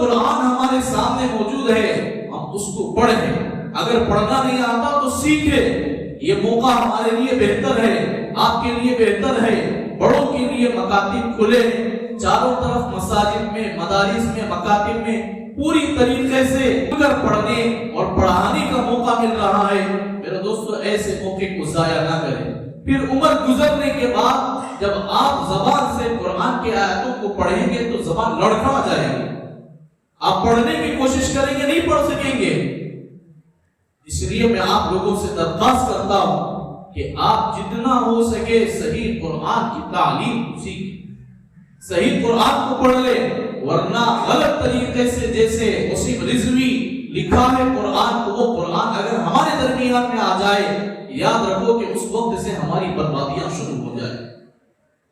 قرآن ہمارے سامنے موجود ہے، ہم اس کو پڑھیں۔ اگر پڑھنا نہیں آتا تو سیکھیں۔ یہ موقع ہمارے لیے بہتر ہے، آپ کے لیے بہتر ہے۔ بڑوں کے لیے مکاتب کھلے ہیں، چاروں طرف مساجد میں، مدارس میں، مکاتب میں پوری طریقے سے اگر پڑھنے اور پڑھانے کا موقع مل رہا ہے۔ میرے دوستو، ایسے موقع کو ضائع نہ کریں۔ پھر عمر گزرنے کے بعد جب آپ زبان سے قرآن کی آیتوں کو پڑھیں گے تو زبان لڑکھڑا جائے گی، آپ پڑھنے کی کوشش کریں گے، نہیں پڑھ سکیں گے۔ اس لیے میں آپ لوگوں سے درخواست کرتا ہوں کہ آپ جتنا ہو سکے صحیح قرآن کی تعلیم سیکھیں، صحیح قرآن کو پڑھ لیں، ورنہ غلط طریقے سے جیسے وسیم رضوی لکھا ہے قرآن کو، وہ قرآن اگر ہمارے درمیان میں آ جائے، یاد رکھو کہ اس وقت سے ہماری بربادیاں شروع ہو جائیں،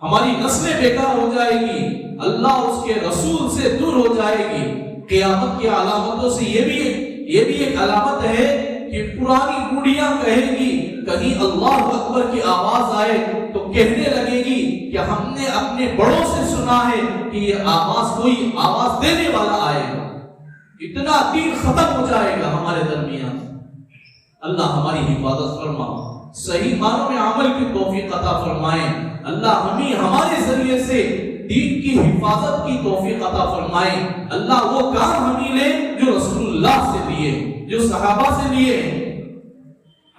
ہماری نسلیں بیکار ہو جائے گی، اللہ اور اس کے رسول سے دور ہو جائے گی۔ قیامت کی علامتوں سے یہ بھی ایک علامت ہے کہ پرانی بوڑھیاں کہیں گی، کہیں اللہ اکبر کی آواز آئے تو کہنے لگے گی کہ ہم نے اپنے بڑوں سے سنا ہے کہ یہ آواز کوئی آواز دینے والا آئے گا۔ اتنا دین ختم ہو جائے گا ہمارے درمیان۔ اللہ ہماری حفاظت فرما، صحیح معنوں میں عمل کی توفیق عطا فرمائے۔ اللہ ہمیں ہمارے ذریعے سے دین کی حفاظت کی توفیق عطا فرمائے۔ اللہ وہ کام ہمیں لے جو رسول اللہ سے لیے، جو صحابہ سے لیے۔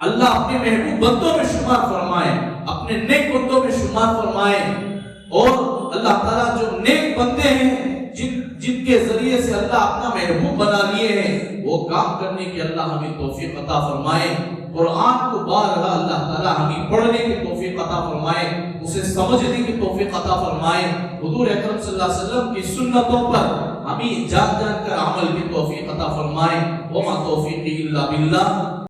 اللہ اپنے محبوب بندوں میں شمار فرمائے، اپنے نیک بندوں میں شمار فرمائے، اور اللہ تعالیٰ جو نیک بندے ہیں جن کے ذریعے سے اللہ اپنا محبوب بنا لیے ہیں، وہ کام کرنے کی اللہ ہمیں توفیق عطا فرمائے۔ قرآن کو بارہا اللہ تعالیٰ ہمیں پڑھنے کی توفیق عطا فرمائے، اسے سمجھنے کی توفیق عطا فرمائے، حضور اکرم صلی اللہ علیہ وسلم کی سنتوں پر ہمیں جان کر عمل کی توفیق عطا فرمائے۔ وما توفیقی الا باللہ۔